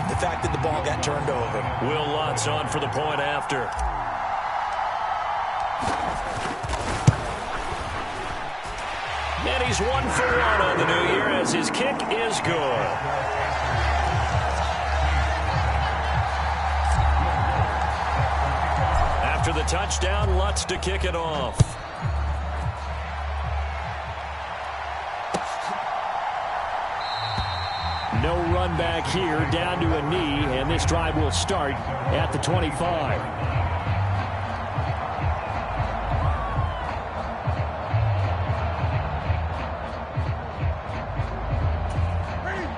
the fact that the ball got turned over. Will Lutz on for the point after. And he's 1 for 1 on the new year as his kick is good. After the touchdown, Lutz to kick it off. No run back here, down to a knee, and this drive will start at the 25.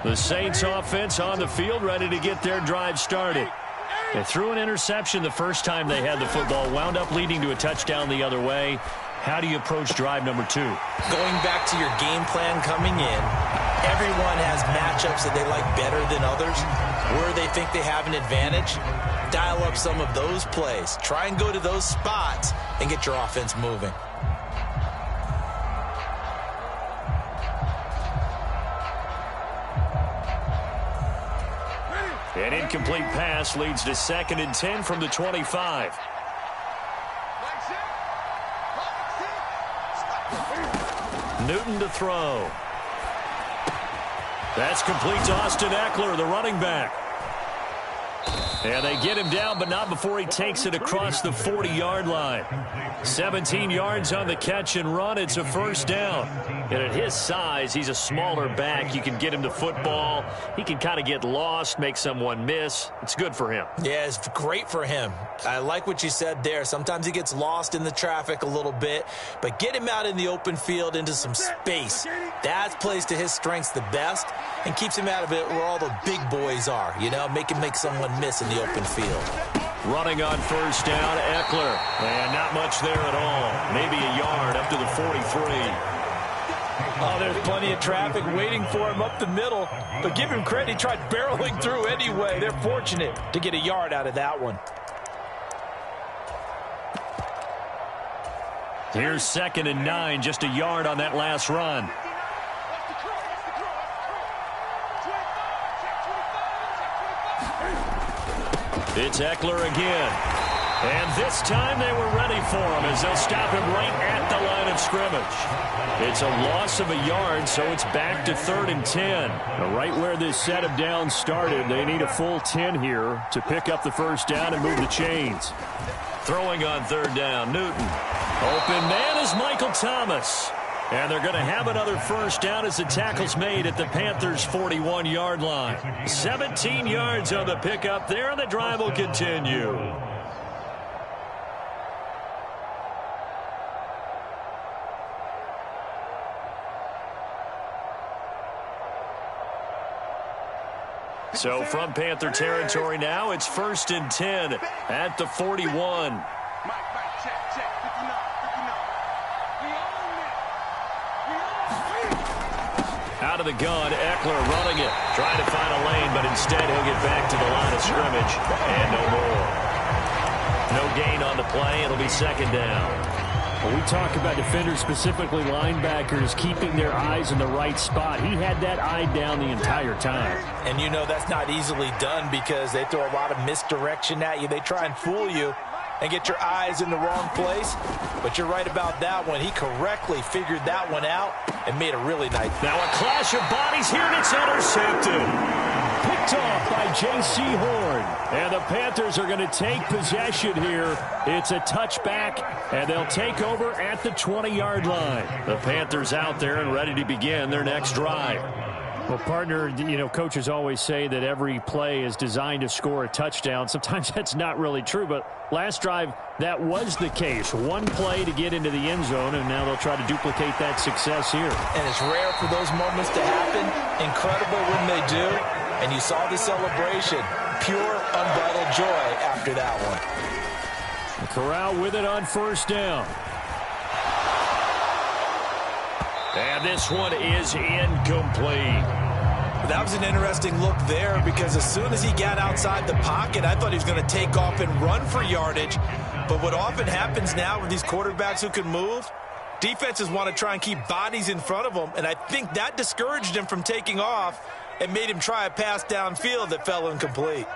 The Saints offense on the field, ready to get their drive started. They threw an interception the first time they had the football, wound up leading to a touchdown the other way. How do you approach drive number 2? Going back to your game plan coming in, everyone has matchups that they like better than others. Where they think they have an advantage, dial up some of those plays. Try and go to those spots and get your offense moving. An incomplete pass leads to 2nd and 10 from the 25. Newton to throw. That's complete to Austin Eckler, the running back. And they get him down, but not before he takes it across the 40-yard line. 17 yards on the catch and run. It's a first down. And at his size, he's a smaller back. You can get him to football. He can kind of get lost, make someone miss. It's good for him. Yeah, it's great for him. I like what you said there. Sometimes he gets lost in the traffic a little bit, but get him out in the open field into some space. That plays to his strengths the best and keeps him out of it where all the big boys are. You know, make him make someone miss in the open field. Running on first down, Eckler. And not much there at all. Maybe a yard up to the 43. Oh, there's plenty of traffic waiting for him up the middle. But give him credit, he tried barreling through anyway. They're fortunate to get a yard out of that one. Here's 2nd and 9, just a yard on that last run. It's Eckler again. And this time they were ready for him as they'll stop him right at the line of scrimmage. It's a loss of a yard, so it's back to 3rd and 10. Right where this set of downs started, they need a full 10 here to pick up the first down and move the chains. Throwing on 3rd down, Newton. Open man is Michael Thomas. And they're going to have another first down as the tackle's made at the Panthers' 41-yard line. 17 yards on the pickup there, and the drive will continue. So from Panther territory now, it's 1st and 10 at the 41. Out of the gun, Eckler running it, trying to find a lane, but instead he'll get back to the line of scrimmage, and no more. No gain on the play. It'll be 2nd down. When we talk about defenders, specifically linebackers, keeping their eyes in the right spot, he had that eye down the entire time. And you know that's not easily done because they throw a lot of misdirection at you. They try and fool you and get your eyes in the wrong place. But you're right about that one. He correctly figured that one out and made a really nice. Now a clash of bodies here, and it's intercepted. Picked off by J.C. Horn. And the Panthers are going to take possession here. It's a touchback, and they'll take over at the 20-yard line. The Panthers out there and ready to begin their next drive. Well, partner, you know, coaches always say that every play is designed to score a touchdown. Sometimes that's not really true, but last drive, that was the case. One play to get into the end zone, and now they'll try to duplicate that success here. And it's rare for those moments to happen. Incredible when they do. And you saw the celebration. Pure, unbridled joy after that one. Corral with it on first down. And this one is incomplete. That was an interesting look there because as soon as he got outside the pocket, I thought he was going to take off and run for yardage. But what often happens now with these quarterbacks who can move, defenses want to try and keep bodies in front of them, and I think that discouraged him from taking off. and made him try a pass downfield that fell incomplete.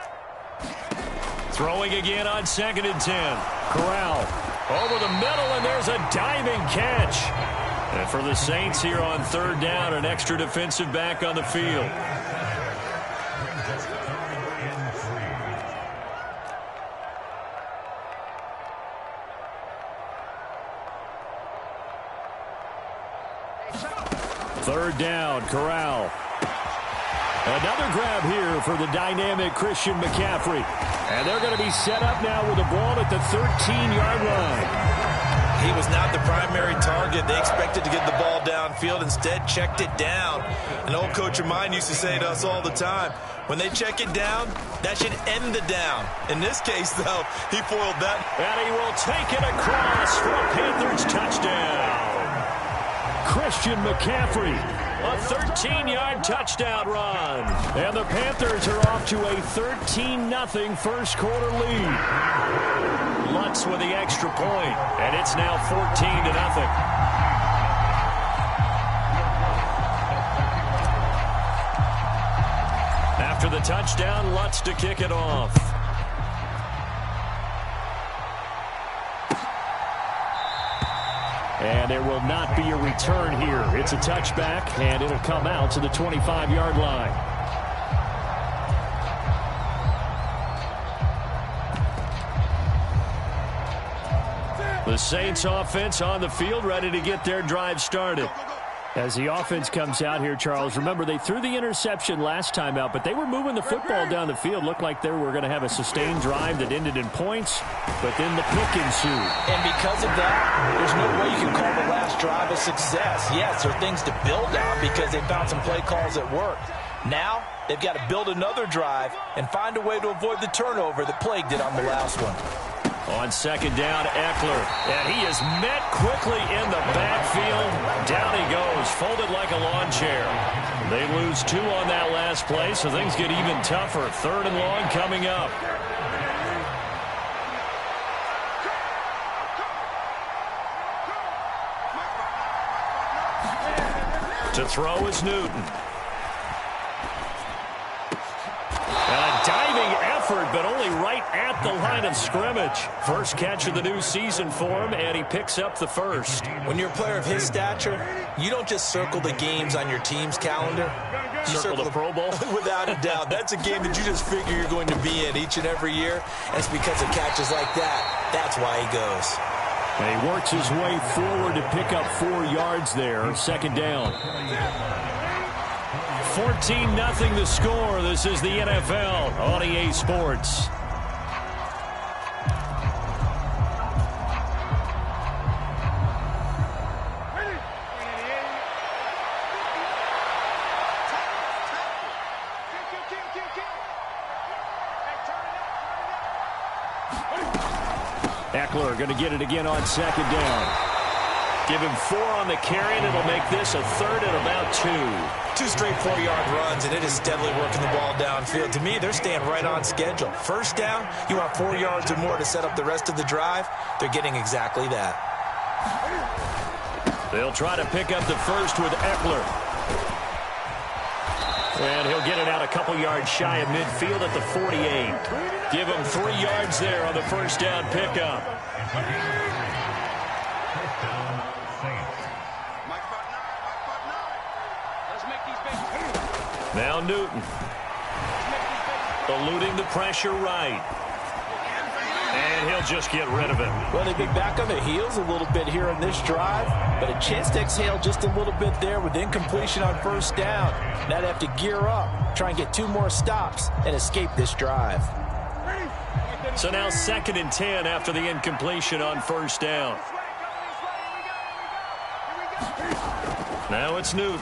Throwing again on 2nd and 10. Corral over the middle, and there's a diving catch. And for the Saints here on 3rd down, an extra defensive back on the field. Third down, Corral. Another grab here for the dynamic Christian McCaffrey. And they're going to be set up now with the ball at the 13-yard line. He was not the primary target. They expected to get the ball downfield. Instead, checked it down. An old coach of mine used to say to us all the time, when they check it down, that should end the down. In this case, though, he foiled that. And he will take it across for a Panthers touchdown. Christian McCaffrey, a 13-yard touchdown run. And the Panthers are off to a 13-0 first quarter lead. Lutz with the extra point, and it's now 14-0. After the touchdown, Lutz to kick it off. And there will not be a return here. It's a touchback, and it'll come out to the 25-yard line. The Saints offense on the field, ready to get their drive started. As the offense comes out here, Charles, remember they threw the interception last time out, but they were moving the football down the field. Looked like they were going to have a sustained drive that ended in points, but then the pick ensued. And because of that, there's no way you can call the last drive a success. Yes, there are things to build on because they found some play calls that worked. Now, they've got to build another drive and find a way to avoid the turnover that plagued it on the last one. On 2nd down, Eckler, and he is met quickly in the backfield. Down he goes, folded like a lawn chair. They lose 2 on that last play, so things get even tougher. 3rd and long coming up. To throw is Newton. Diving effort, but only right at the line of scrimmage. First catch of the new season for him, and he picks up the first. When you're a player of his stature, you don't just circle the games on your team's calendar. You circle the Pro Bowl? Without a doubt. That's a game that you just figure you're going to be in each and every year. And it's because of catches like that. That's why he goes. And he works his way forward to pick up 4 yards there. 2nd down. 14-0 the score. This is the NFL on EA Sports. Eckler going to get it again on 2nd down. Give him 4 on the carry, and it'll make this a 3rd and about 2. 2 straight 4-yard runs, and it is steadily working the ball downfield. To me, they're staying right on schedule. First down, you want 4 yards or more to set up the rest of the drive. They're getting exactly that. They'll try to pick up the first with Eckler. And he'll get it out a couple yards shy of midfield at the 48. Give him 3 yards there on the first down pickup. Now Newton. Eluding the pressure right. And he'll just get rid of it. Well, they've been back on their heels a little bit here in this drive, but a chance to exhale just a little bit there with incompletion on first down. Now they have to gear up, try and get 2 more stops, and escape this drive. So now 2nd and 10 after the incompletion on first down. Now it's Newton.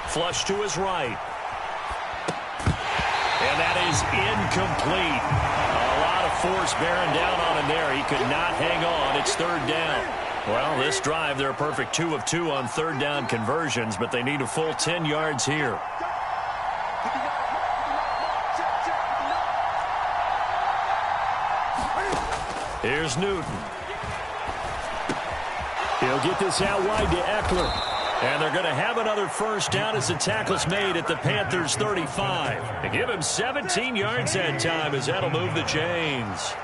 Flush to his right. And that is incomplete. A lot of force bearing down on him there. He could not hang on. It's 3rd down. Well, this drive, they're a perfect 2 of 2 on 3rd down conversions, but they need a full 10 yards here. Here's Newton. He'll get this out wide to Eckler. And they're going to have another first down as the tackle's made at the Panthers' 35. They give him 17 yards that time as that'll move the chains.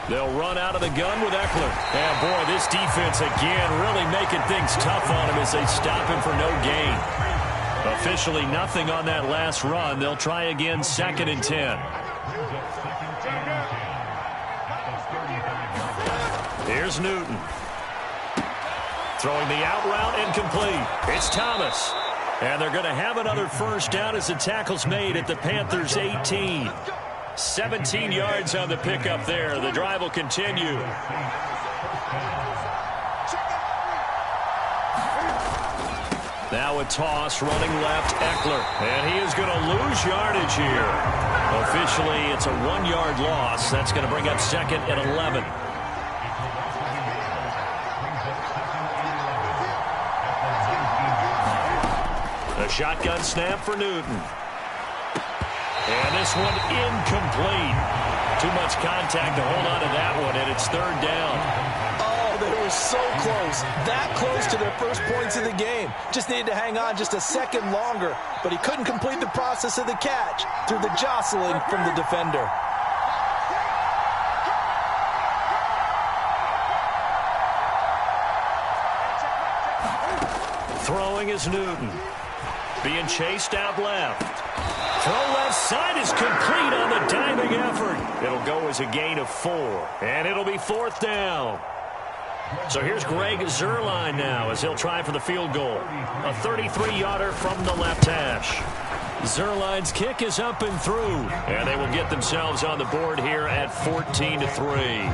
They'll run out of the gun with Eckler. And, boy, this defense again really making things tough on him as they stop him for no gain. Officially nothing on that last run. They'll try again 2nd and 10. Here's Newton. Throwing the out route incomplete. It's Thomas. And they're going to have another first down as the tackle's made at the Panthers' 18. 17 yards on the pickup there. The drive will continue. Now a toss running left, Eckler. And he is going to lose yardage here. Officially, it's a 1-yard loss. That's going to bring up 2nd and 11. A shotgun snap for Newton. And this one incomplete. Too much contact to hold on to that one, and it's 3rd down. Oh, they were so close. That close to their first points of the game. Just needed to hang on just a second longer, but he couldn't complete the process of the catch through the jostling from the defender. Throwing is Newton. Being chased out left. Throw left side is complete on the diving effort. It'll go as a gain of 4. And it'll be 4th down. So here's Greg Zuerlein now as he'll try for the field goal. A 33-yarder from the left hash. Zuerlein's kick is up and through. And they will get themselves on the board here at 14-3.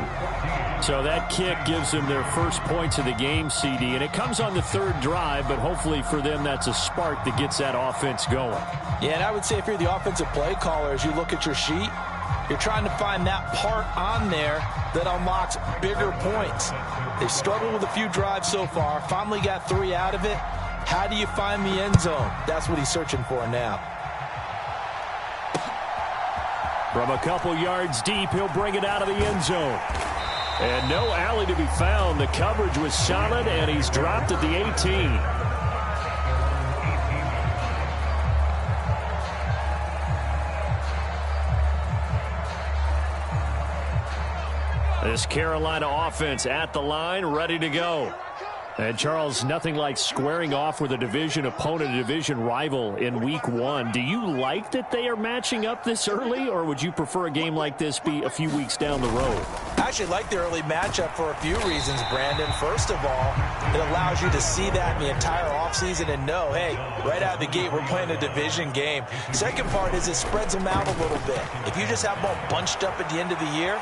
So that kick gives them their first points of the game, CD. And it comes on the 3rd drive, but hopefully for them that's a spark that gets that offense going. Yeah, and I would say if you're the offensive play caller, as you look at your sheet, you're trying to find that part on there that unlocks bigger points. They've struggled with a few drives so far, finally got 3 out of it. How do you find the end zone? That's what he's searching for now. From a couple yards deep, he'll bring it out of the end zone. And no alley to be found. The coverage was solid, and he's dropped at the 18. This Carolina offense at the line, ready to go. And, Charles, nothing like squaring off with a division opponent, a division rival in Week 1. Do you like that they are matching up this early, or would you prefer a game like this be a few weeks down the road? I actually like the early matchup for a few reasons, Brandon. First of all, it allows you to see that in the entire offseason and know, hey, right out of the gate, we're playing a division game. Second part is it spreads them out a little bit. If you just have them all bunched up at the end of the year,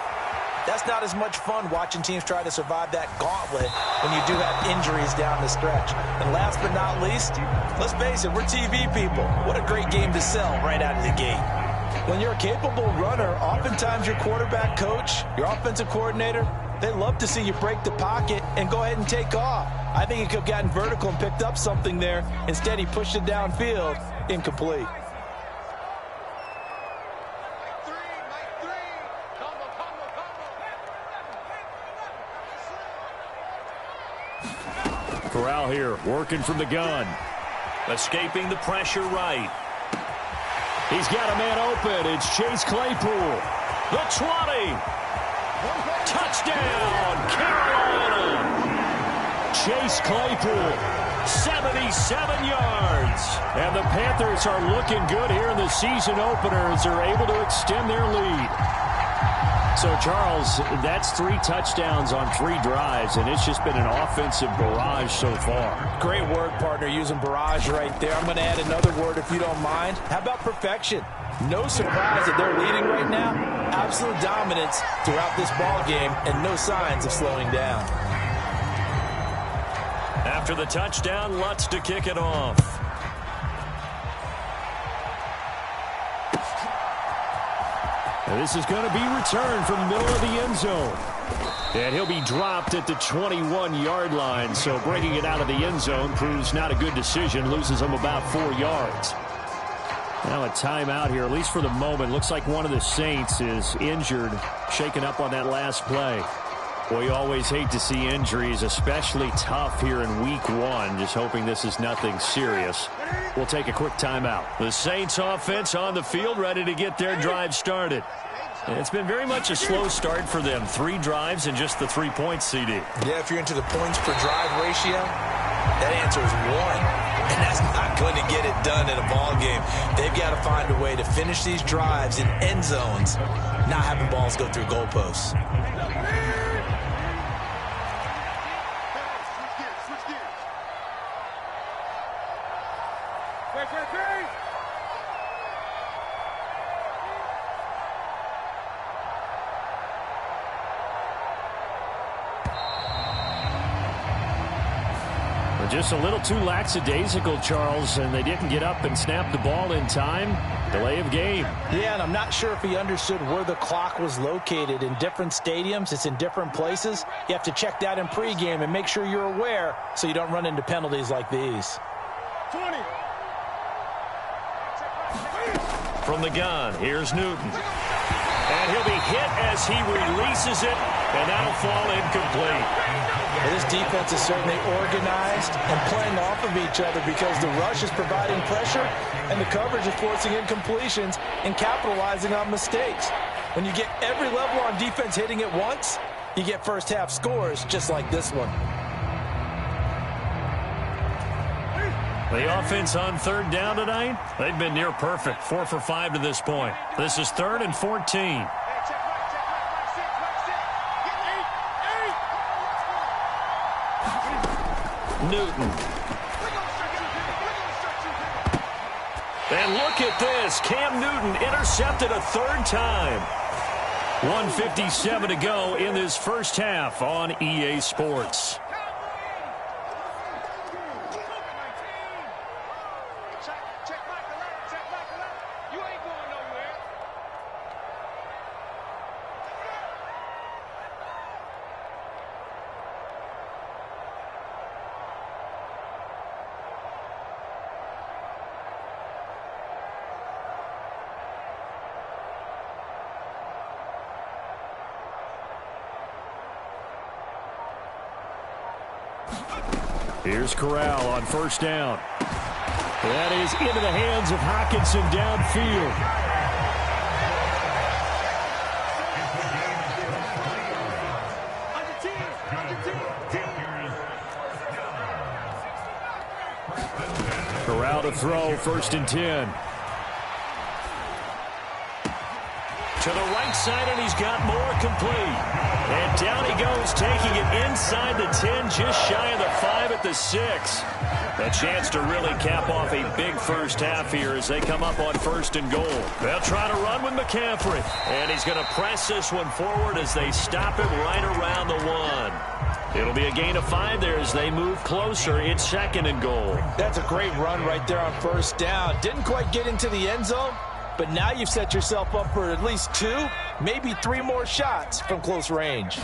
that's not as much fun watching teams try to survive that gauntlet when you do have injuries down the stretch. And last but not least, let's face it, we're TV people. What a great game to sell right out of the gate. When you're a capable runner, oftentimes your quarterback coach, your offensive coordinator, they love to see you break the pocket and go ahead and take off. I think he could have gotten vertical and picked up something there. Instead, he pushed it downfield, incomplete. Corral here, working from the gun. Escaping the pressure right. He's got a man open. It's Chase Claypool. The 20. Touchdown, Carolina. Chase Claypool, 77 yards. And the Panthers are looking good here in the season opener as they're able to extend their lead. So, Charles, that's 3 touchdowns on 3 drives, and it's just been an offensive barrage so far. Great word, partner, using barrage right there. I'm going to add another word if you don't mind. How about perfection? No surprise that they're leading right now. Absolute dominance throughout this ball game and no signs of slowing down. After the touchdown, Lutz to kick it off. And this is going to be returned from the middle of the end zone. And he'll be dropped at the 21-yard line. So bringing it out of the end zone proves not a good decision. Loses him about 4 yards. Now a timeout here, at least for the moment. Looks like one of the Saints is injured, shaken up on that last play. We always hate to see injuries, especially tough here in week one. Just hoping this is nothing serious. We'll take a quick timeout. The Saints offense on the field, ready to get their drive started. And it's been very much a slow start for them. 3 drives and just the 3 points, CD. Yeah, if you're into the points per drive ratio, that answer is 1. And that's not going to get it done in a ball game. They've got to find a way to finish these drives in end zones, not having balls go through goalposts. Just a little too lackadaisical, Charles, and they didn't get up and snap the ball in time. Delay of game. Yeah, and I'm not sure if he understood where the clock was located. In different stadiums, it's in different places. You have to check that in pregame and make sure you're aware so you don't run into penalties like these. 20. From the gun, here's Newton. And he'll be hit as he releases it, and that'll fall incomplete. Well, this defense is certainly organized and playing off of each other because the rush is providing pressure and the coverage is forcing incompletions and capitalizing on mistakes. When you get every level on defense hitting at once, you get first half scores just like this one. The offense on third down tonight, they've been near perfect. 4 for 5 to this point. This is 3rd and 14. Newton. And look at this. Cam Newton intercepted a 3rd time. 1:57 to go in this first half on EA Sports. Here's Corral on first down. That is into the hands of Hockenson downfield. Corral to throw, 1st and 10. To the right side, and he's got more complete. And down he goes, taking it inside the 10, just shy of the 5 at the 6. A chance to really cap off a big first half here as they come up on 1st and goal. They'll try to run with McCaffrey. And he's going to press this one forward as they stop him right around the 1. It'll be a gain of 5 there as they move closer. It's 2nd and goal. That's a great run right there on first down. Didn't quite get into the end zone, but now you've set yourself up for at least 2, maybe 3 more shots from close range.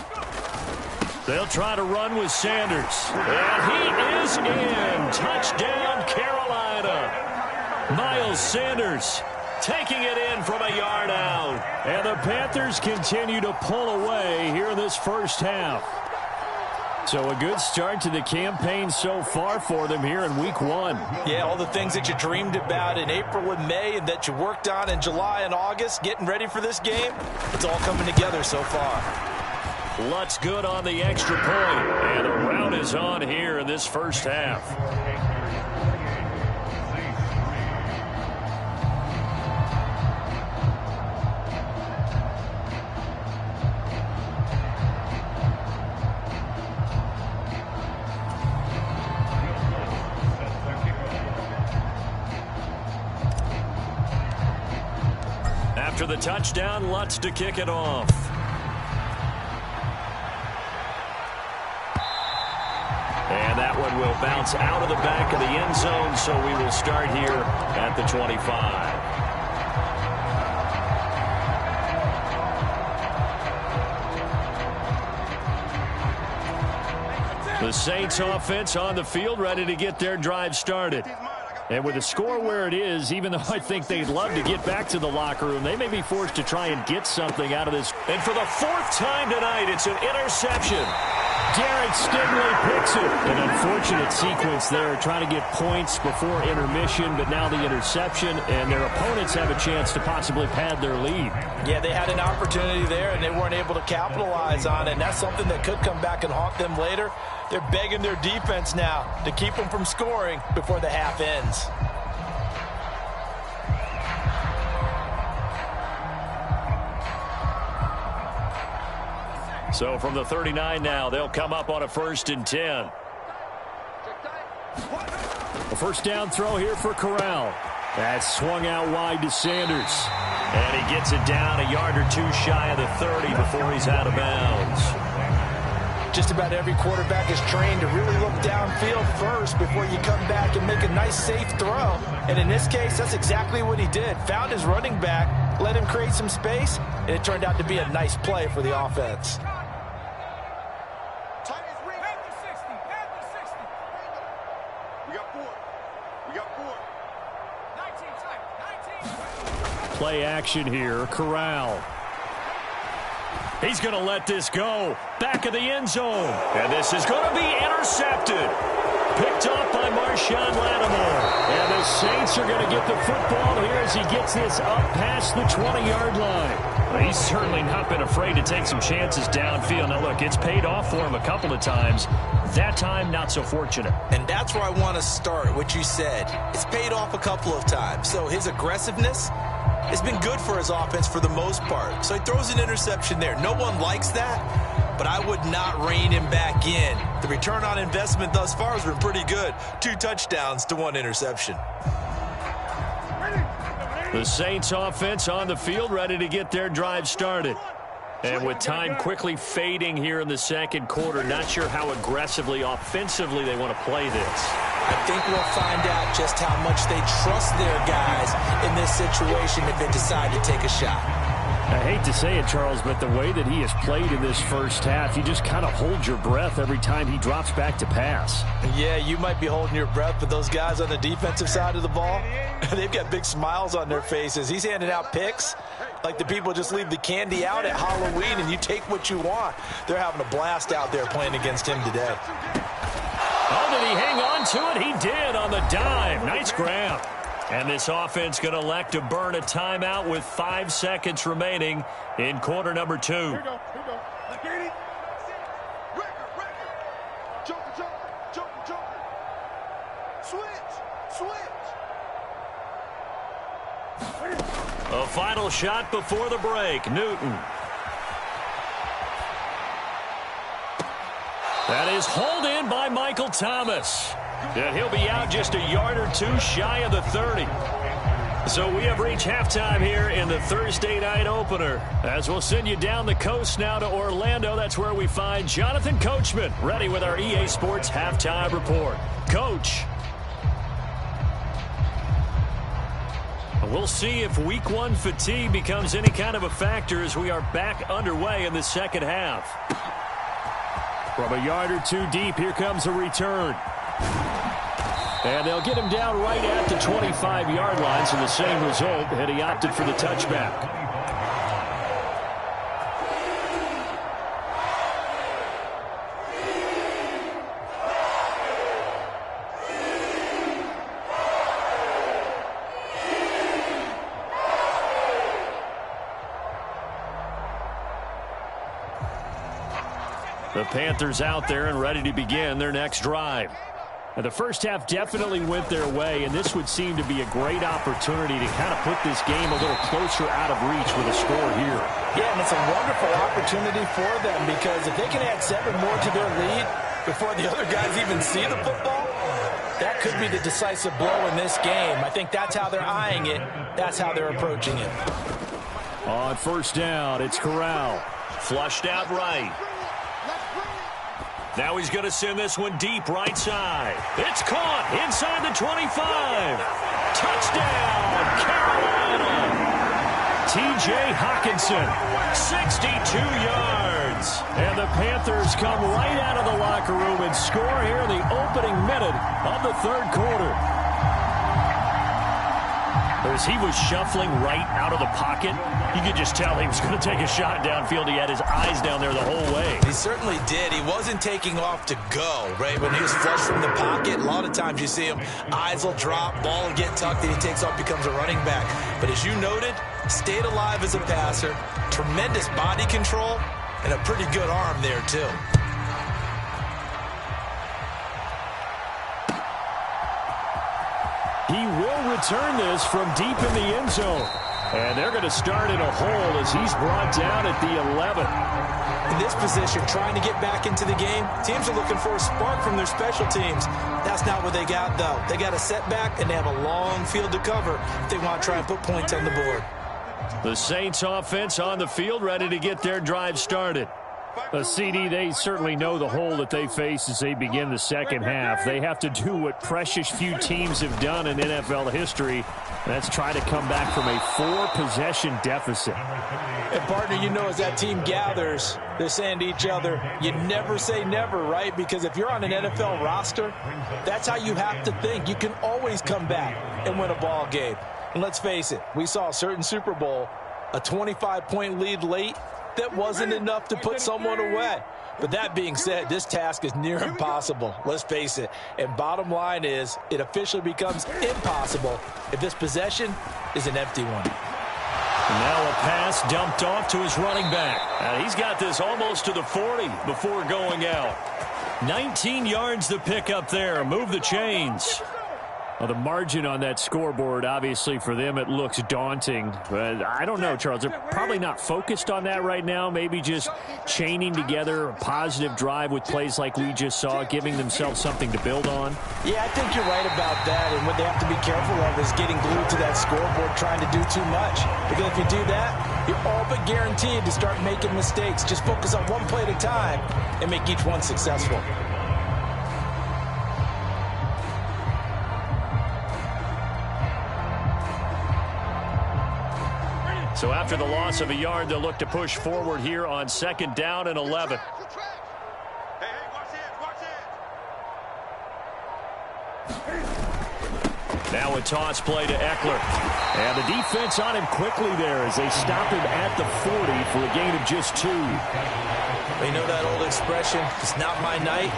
They'll try to run with Sanders. And he is in. Touchdown, Carolina. Miles Sanders taking it in from a yard out. And the Panthers continue to pull away here in this first half. So a good start to the campaign so far for them here in week 1. Yeah, all the things that you dreamed about in April and May and that you worked on in July and August, getting ready for this game, it's all coming together so far. Lutz good on the extra point, and the rout is on here in this first half. After the touchdown, Lutz to kick it off. And that one will bounce out of the back of the end zone, so we will start here at the 25. The Saints offense on the field, ready to get their drive started. And with the score where it is, even though I think they'd love to get back to the locker room, they may be forced to try and get something out of this. And for the fourth time tonight, it's an interception. Garrett Stingley picks it. An unfortunate sequence there, trying to get points before intermission, but now the interception, and their opponents have a chance to possibly pad their lead. Yeah, they had an opportunity there, and they weren't able to capitalize on it, and that's something that could come back and haunt them later. They're begging their defense now to keep them from scoring before the half ends. So from the 39 now, they'll come up on a 1st and 10. A first down throw here for Corral. That's swung out wide to Sanders. And he gets it down a yard or two shy of the 30 before he's out of bounds. Just about every quarterback is trained to really look downfield first before you come back and make a nice, safe throw. And in this case, that's exactly what he did. Found his running back, let him create some space, and it turned out to be a nice play for the offense. Play action here, Corral. He's going to let this go. Back of the end zone. And this is going to be intercepted. Picked off by Marshawn Lattimore. And the Saints are going to get the football here as he gets this up past the 20-yard line. Well, he's certainly not been afraid to take some chances downfield. Now, look, it's paid off for him a couple of times. That time, not so fortunate. And that's where I want to start, what you said. It's paid off a couple of times. So his aggressiveness has been good for his offense for the most part. So he throws an interception there. No one likes that, but I would not rein him back in. The return on investment thus far has been pretty good. 2 touchdowns to 1 interception. The Saints offense on the field, ready to get their drive started. And with time quickly fading here in the second quarter, not sure how aggressively, offensively they want to play this. I think we'll find out just how much they trust their guys in this situation if they decide to take a shot. I hate to say it, Charles, but the way that he has played in this first half, you just kind of hold your breath every time he drops back to pass. Yeah, you might be holding your breath, but those guys on the defensive side of the ball, they've got big smiles on their faces. He's handing out picks like the people just leave the candy out at Halloween and you take what you want. They're having a blast out there playing against him today. Oh, did he hang on to it? He did on the dive. Nice grab. And this offense going to elect to burn a timeout with 5 seconds remaining in quarter number 2. Here we go. Joker. Switch. A final shot before the break. Newton. That is hauled in by Michael Thomas. And he'll be out just a yard or two shy of the 30. So we have reached halftime here in the Thursday night opener. As we'll send you down the coast now to Orlando. That's where we find Jonathan Coachman ready with our EA Sports halftime report. Coach. We'll see if week 1 fatigue becomes any kind of a factor as we are back underway in the second half. From a yard or two deep, here comes a return. And they'll get him down right at the 25-yard line, so the same result, and he opted for the touchback. The Panthers out there and ready to begin their next drive. Now, the first half definitely went their way, and this would seem to be a great opportunity to kind of put this game a little closer out of reach with a score here. Yeah, and it's a wonderful opportunity for them because if they can add 7 more to their lead before the other guys even see the football, that could be the decisive blow in this game. I think that's how they're eyeing it. That's how they're approaching it. On first down, it's Corral. Flushed out right. Now he's going to send this one deep right side. It's caught inside the 25. Touchdown, Carolina. T.J. Hawkinson, 62 yards. And the Panthers come right out of the locker room and score here in the opening minute of the third quarter. As he was shuffling right out of the pocket, you could just tell he was going to take a shot downfield. He had his eyes down there the whole way. He certainly did. He wasn't taking off to go, right? When he was flush from the pocket, a lot of times you see him, eyes will drop, ball will get tucked, and he takes off, becomes a running back. But as you noted, stayed alive as a passer, tremendous body control, and a pretty good arm there, too. He will return this from deep in the end zone. And they're going to start in a hole as he's brought down at the 11. In this position, trying to get back into the game, teams are looking for a spark from their special teams. That's not what they got, though. They got a setback, and they have a long field to cover if they want to try and put points on the board. The Saints offense on the field, ready to get their drive started. CD, they certainly know the hole that they face as they begin the second half. They have to do what precious few teams have done in NFL history. That's try to come back from a 4-possession deficit. And, partner, you know, as that team gathers, they're saying to each other, you never say never, right? Because if you're on an NFL roster, that's how you have to think. You can always come back and win a ball game. And let's face it, we saw a certain Super Bowl, a 25-point lead late, that wasn't enough to put someone away. But that being said, this task is near impossible. Let's face it. And bottom line is, it officially becomes impossible if this possession is an empty one. Now a pass dumped off to his running back. And he's got this almost to the 40 before going out. 19 yards to pick up there. Move the chains. Well, the margin on that scoreboard, obviously, for them, it looks daunting. But I don't know, Charles. They're probably not focused on that right now. Maybe just chaining together a positive drive with plays like we just saw, giving themselves something to build on. Yeah, I think you're right about that. And what they have to be careful of is getting glued to that scoreboard, trying to do too much. Because if you do that, you're all but guaranteed to start making mistakes. Just focus on one play at a time and make each one successful. So after the loss of a yard, they'll look to push forward here on 2nd down and 11. Now a toss play to Eckler. And the defense on him quickly there as they stop him at the 40 for a gain of just 2. You know that old expression, it's not my night?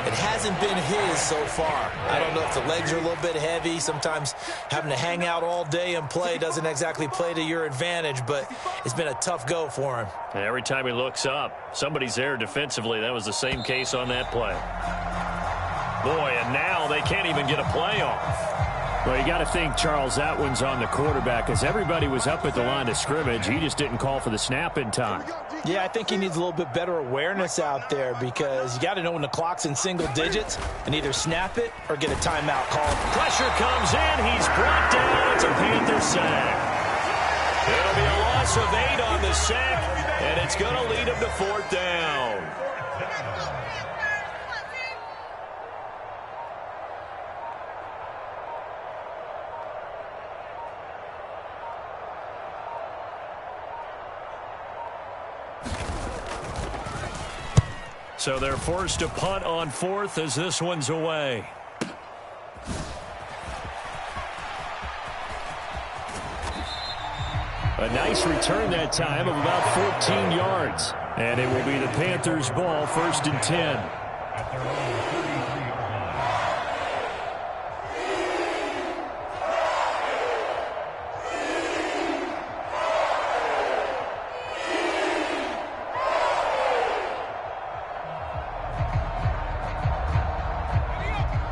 It hasn't been his so far. I don't know if the legs are a little bit heavy. Sometimes having to hang out all day and play doesn't exactly play to your advantage, but it's been a tough go for him. And every time he looks up, somebody's there defensively. That was the same case on that play. Boy, and now they can't even get a play off. Well, you got to think, Charles, that one's on the quarterback as everybody was up at the line of scrimmage. He just didn't call for the snap in time. Yeah, I think he needs a little bit better awareness out there because you got to know when the clock's in single digits and either snap it or get a timeout called. Pressure comes in. He's brought down. It's a Panther sack. It'll be a loss of 8 on the sack, and it's going to lead him to 4th down. So they're forced to punt on 4th as this one's away. A nice return that time of about 14 yards. And it will be the Panthers' ball, 1st and 10.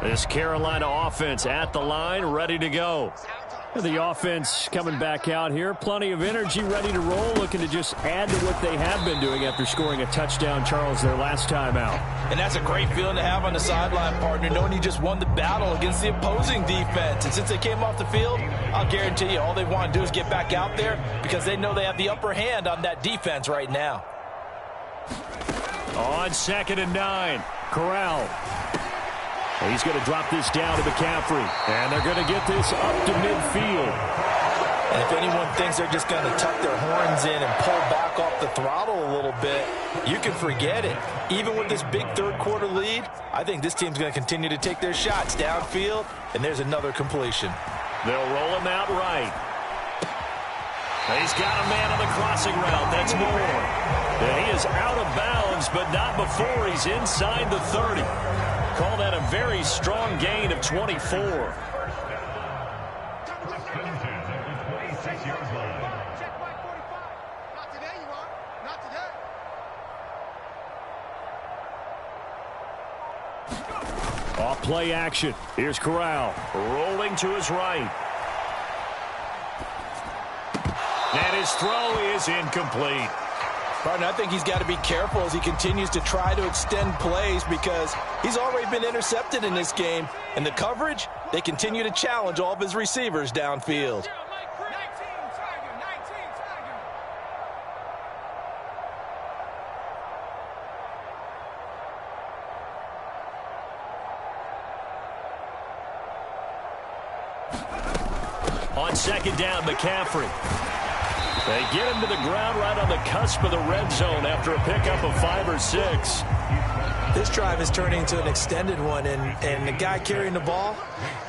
This Carolina offense at the line, ready to go. The offense coming back out here. Plenty of energy, ready to roll, looking to just add to what they have been doing after scoring a touchdown, Charles, their last time out. And that's a great feeling to have on the sideline, partner, knowing you just won the battle against the opposing defense. And since they came off the field, I'll guarantee you all they want to do is get back out there because they know they have the upper hand on that defense right now. On 2nd and 9, Corral. He's going to drop this down to McCaffrey. And they're going to get this up to midfield. And if anyone thinks they're just going to tuck their horns in and pull back off the throttle a little bit, you can forget it. Even with this big third-quarter lead, I think this team's going to continue to take their shots downfield, and there's another completion. They'll roll him out right. He's got a man on the crossing route. That's Moore. And he is out of bounds, but not before he's inside the 30. Call that a very strong gain of 24. Off play action. Here's Corral rolling to his right. And his throw is incomplete. Partner, I think he's got to be careful as he continues to try to extend plays because he's already been intercepted in this game. And the coverage, they continue to challenge all of his receivers downfield. On second down, McCaffrey. They get him to the ground right on the cusp of the red zone after a pickup of 5 or 6. This drive is turning into an extended one, and the guy carrying the ball,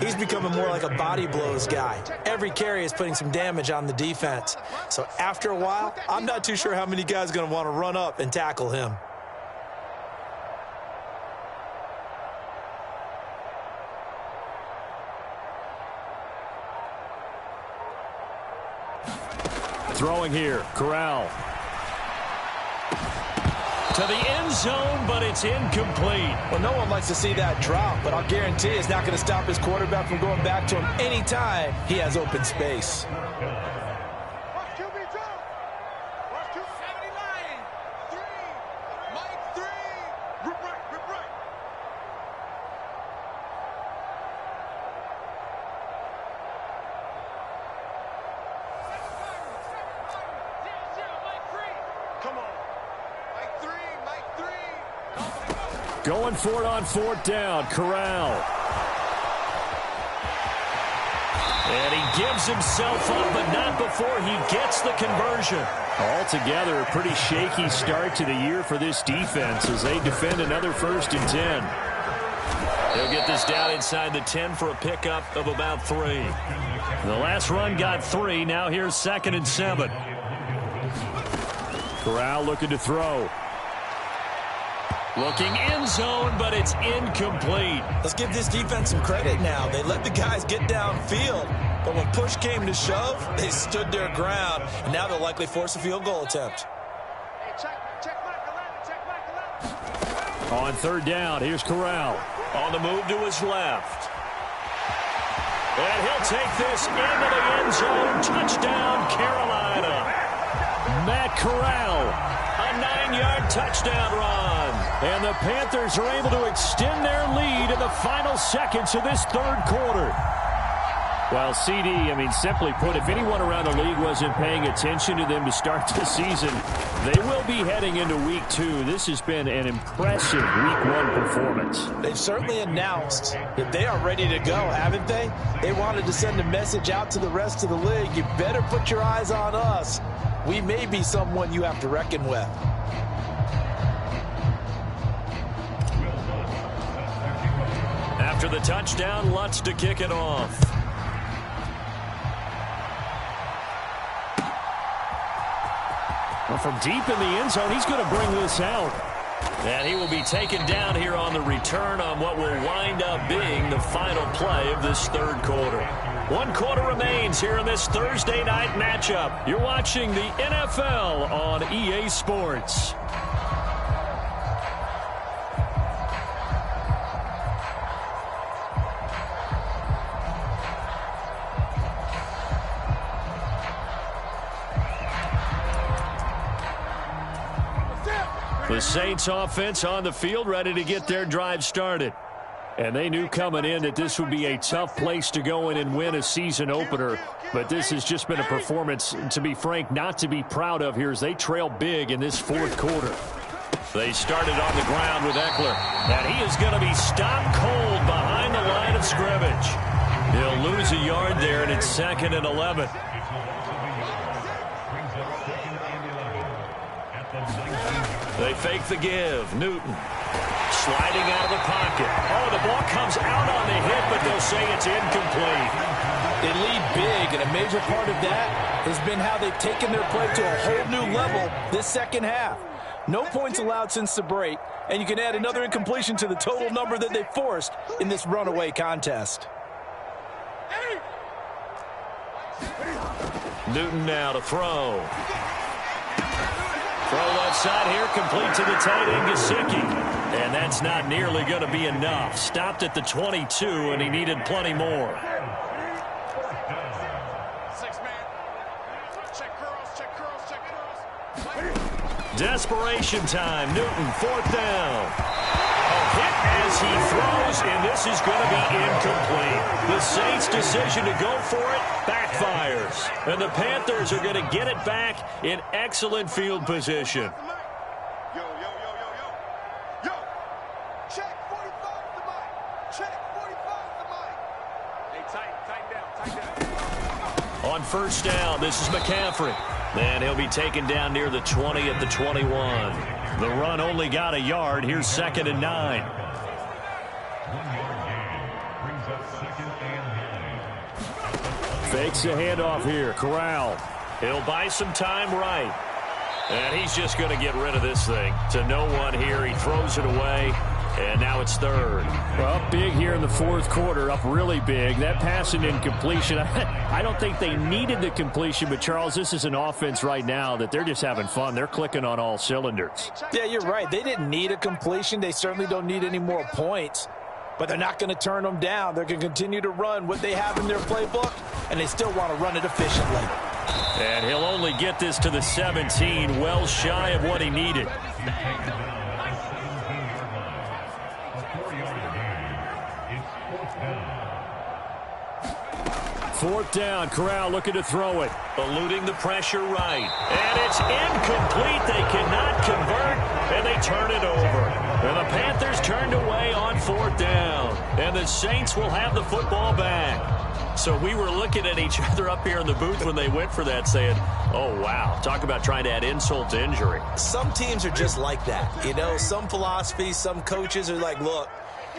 he's becoming more like a body blows guy. Every carry is putting some damage on the defense. So after a while, I'm not too sure how many guys are going to want to run up and tackle him. Throwing here, Corral. To the end zone, but it's incomplete. Well, no one likes to see that drop, but I'll guarantee it's not going to stop his quarterback from going back to him anytime he has open space. Going for it on fourth down, Corral. And he gives himself up, but not before he gets the conversion. Altogether, a pretty shaky start to the year for this defense as they defend another 1st and 10. They'll get this down inside the 10 for a pickup of about 3. The last run got 3. Now here's 2nd and 7. Corral looking to throw. Looking end zone, but it's incomplete. Let's give this defense some credit now. They let the guys get downfield, but when push came to shove, they stood their ground, and now they'll likely force a field goal attempt. On 3rd down, here's Corral. On the move to his left. And he'll take this into the end zone. Touchdown, Carolina. Matt Corral, a 9-yard touchdown run. And the Panthers are able to extend their lead in the final seconds of this 3rd quarter. Well, CD, simply put, if anyone around the league wasn't paying attention to them to start the season, they will be heading into Week 2. This has been an impressive Week 1 performance. They've certainly announced that they are ready to go, haven't they? They wanted to send a message out to the rest of the league. You better put your eyes on us. We may be someone you have to reckon with. After the touchdown, Lutz to kick it off. Well, from deep in the end zone, he's going to bring this out. And he will be taken down here on the return on what will wind up being the final play of this 3rd quarter. 1 quarter remains here in this Thursday night matchup. You're watching the NFL on EA Sports. The Saints offense on the field ready to get their drive started. And they knew coming in that this would be a tough place to go in and win a season opener. But this has just been a performance, to be frank, not to be proud of here as they trail big in this 4th quarter. They started on the ground with Eckler. And he is going to be stopped cold behind the line of scrimmage. He'll lose a yard there, and it's 2nd and 11. They fake the give. Newton sliding out of the pocket. Oh, the ball comes out on the hit, but they'll say it's incomplete. They lead big, and a major part of that has been how they've taken their play to a whole new level this second half. No points allowed since the break, and you can add another incompletion to the total number that they forced in this runaway contest. Newton now to throw. Throw left side here, complete to the tight end, Gesicki. And that's not nearly going to be enough. Stopped at the 22, and he needed plenty more. Desperation time. Newton, fourth down. A hit as he throws, and this is going to be incomplete. The Saints' decision to go for it backfires. And the Panthers are going to get it back in excellent field position. Check 45 the mic. Check 45 the mic. Hey, tighten down. On first down, this is McCaffrey. And he'll be taken down near the 20 at the 21. The run only got a yard. Here's 2nd and 9. Fakes a handoff here. Corral. He'll buy some time right. And he's just going to get rid of this thing. To no one here. He throws it away. And now it's 3rd. Well, up big here in the 4th quarter, up really big. That pass and incompletion, I don't think they needed the completion, but, Charles, this is an offense right now that they're just having fun. They're clicking on all cylinders. Yeah, you're right. They didn't need a completion. They certainly don't need any more points, but they're not going to turn them down. They're going to continue to run what they have in their playbook, and they still want to run it efficiently. And he'll only get this to the 17, well shy of what he needed. Fourth down, Corral looking to throw it. Eluding the pressure right. And it's incomplete. They cannot convert, and they turn it over. And the Panthers turned away on 4th down. And the Saints will have the football back. So we were looking at each other up here in the booth when they went for that saying, oh, wow, talk about trying to add insult to injury. Some teams are just like that. You know, some philosophies, some coaches are like, look,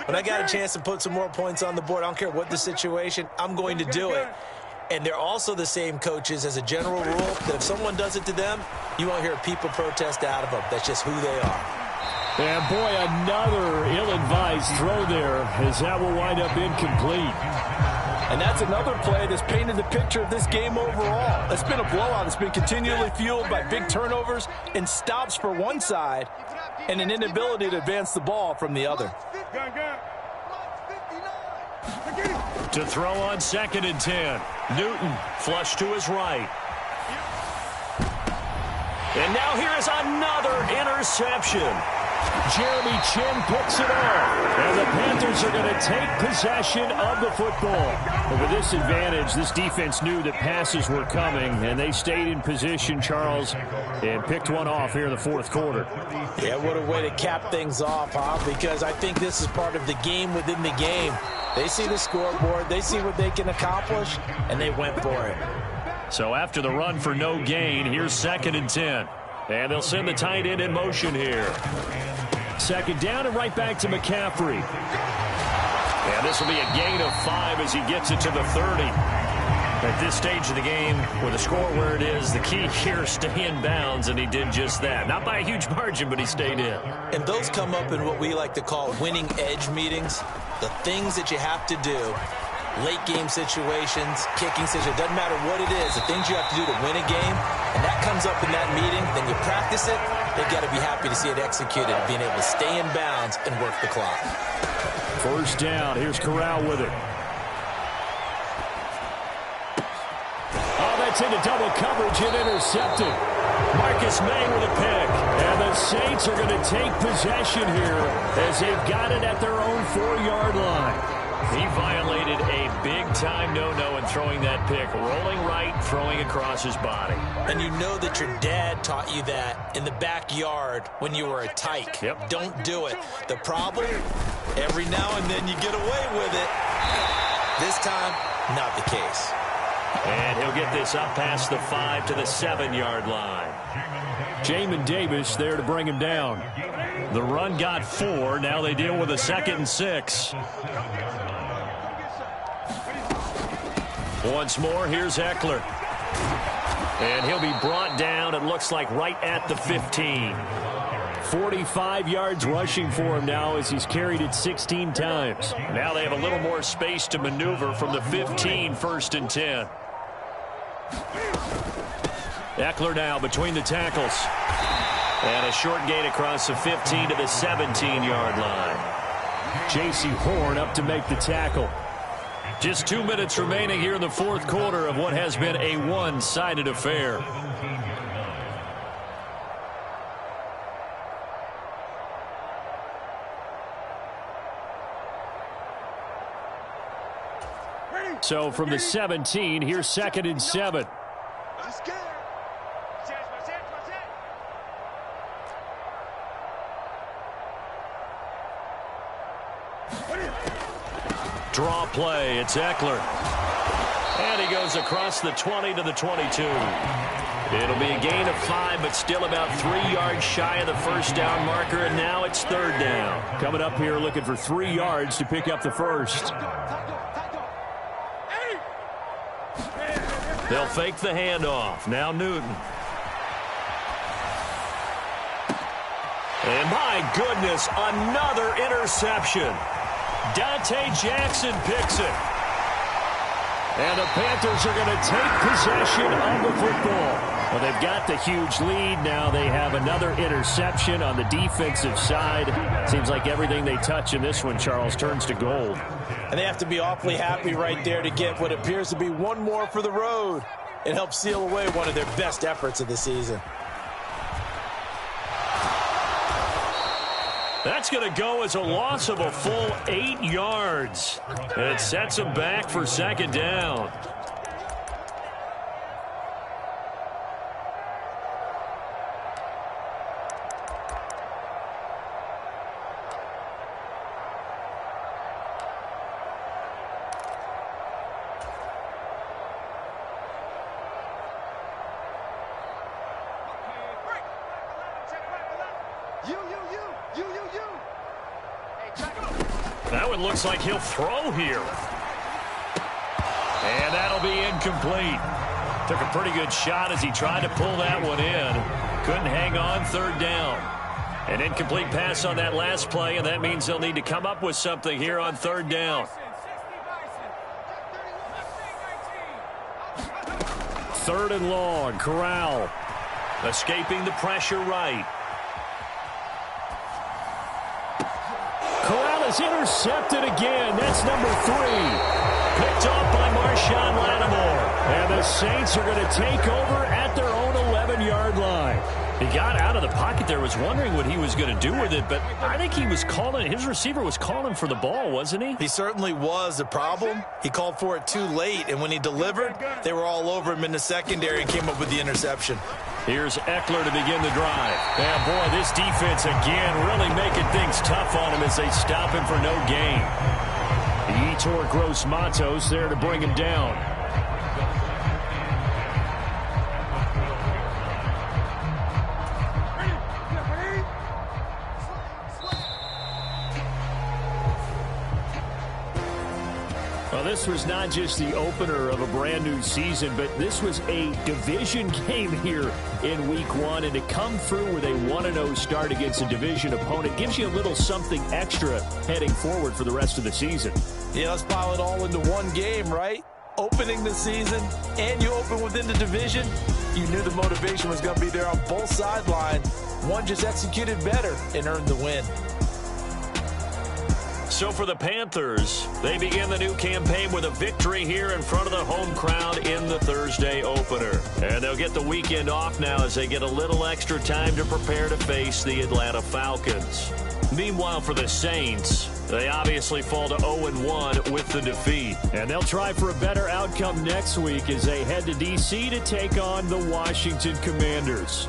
when I got a chance to put some more points on the board, I don't care what the situation, I'm going to do it. And they're also the same coaches as a general rule that if someone does it to them, you won't hear people protest out of them. That's just who they are. And, boy, another ill-advised throw there as that will wind up incomplete. And that's another play that's painted the picture of this game overall. It's been a blowout. It's been continually fueled by big turnovers and stops for one side and an inability to advance the ball from the other. To throw on 2nd and 10. Newton flush to his right. And now here is another interception. Jeremy Chin picks it off. And the Panthers are going to take possession of the football. But with this advantage, this defense knew that passes were coming, and they stayed in position, Charles, and picked one off here in the 4th quarter. Yeah, what a way to cap things off, huh? Because I think this is part of the game within the game. They see the scoreboard, they see what they can accomplish, and they went for it. So after the run for no gain, here's 2nd and 10. And they'll send the tight end in motion here. 2nd down and right back to McCaffrey. And this will be a gain of 5 as he gets it to the 30. At this stage of the game, with the score where it is, the key here is stay in bounds, and he did just that. Not by a huge margin, but he stayed in. And those come up in what we like to call winning edge meetings. The things that you have to do, late game situations, kicking situations, doesn't matter what it is, the things you have to do to win a game, and that comes up in that meeting, then you practice it, they've got to be happy to see it executed, being able to stay in bounds and work the clock. First down, here's Corral with it. Oh, that's into double coverage and intercepted. Marcus May with a pick. And the Saints are going to take possession here as they've got it at their own 4-yard line. He violated a big-time no-no in throwing that pick. Rolling right, throwing across his body. And you know that your dad taught you that in the backyard when you were a tyke. Yep. Don't do it. The problem, every now and then you get away with it. This time, not the case. And he'll get this up past the 5 to the 7-yard line. Jamin Davis there to bring him down. The run got 4. Now they deal with a 2nd and 6. Once more, here's Eckler. And he'll be brought down, it looks like, right at the 15. 45 yards rushing for him now as he's carried it 16 times. Now they have a little more space to maneuver from the 15, 1st and 10. Eckler now between the tackles. And a short gain across the 15 to the 17-yard line. J.C. Horn up to make the tackle. Just 2 minutes remaining here in the 4th quarter of what has been a one-sided affair. So from the 17, here's 2nd and 7. Draw play, it's Eckler. And he goes across the 20 to the 22. It'll be a gain of 5, but still about 3 yards shy of the first down marker, and now it's 3rd down. Coming up here looking for 3 yards to pick up the first. They'll fake the handoff. Now Newton. And my goodness, another interception. Dante Jackson picks it. And the Panthers are going to take possession of the football. Well, they've got the huge lead. Now they have another interception on the defensive side. Seems like everything they touch in this one, Charles, turns to gold. And they have to be awfully happy right there to get what appears to be one more for the road. It helps seal away one of their best efforts of the season. That's going to go as a loss of a full 8 yards. And it sets them back for 2nd down. That one looks like he'll throw here. And that'll be incomplete. Took a pretty good shot as he tried to pull that one in. Couldn't hang on, 3rd down. An incomplete pass on that last play, and that means they'll need to come up with something here on 3rd down. 3rd and long, Corral. Escaping the pressure right. Corral is intercepted again. That's number 3. Picked off by Marshawn Lattimore. And the Saints are going to take over at their own 11-yard line. He got out of the pocket there, was wondering what he was going to do with it, but I think he was calling, his receiver was calling for the ball, wasn't he? He certainly was. The problem, he called for it too late, and when he delivered, they were all over him in the secondary and came up with the interception. Here's Eckler to begin the drive. And boy, this defense again really making things tough on him as they stop him for no gain. Yetur Gross-Matos there to bring him down. Well, this was not just the opener of a brand new season, but this was a division game here in week 1. And to come through with a 1-0 start against a division opponent gives you a little something extra heading forward for the rest of the season. Yeah, let's pile it all into one game, right? Opening the season, and you open within the division. You knew the motivation was going to be there on both sidelines. One just executed better and earned the win. So for the Panthers, they begin the new campaign with a victory here in front of the home crowd in the Thursday opener. And they'll get the weekend off now as they get a little extra time to prepare to face the Atlanta Falcons. Meanwhile, for the Saints, they obviously fall to 0-1 with the defeat. And they'll try for a better outcome next week as they head to D.C. to take on the Washington Commanders.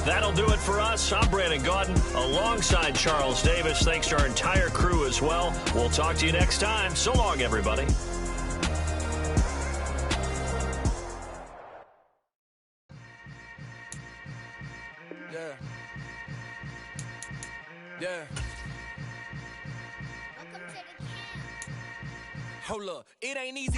That'll do it for us. I'm Brandon Gaudin alongside Charles Davis. Thanks to our entire crew as well. We'll talk to you next time. So long, everybody. Yeah. Hold up. It ain't easy.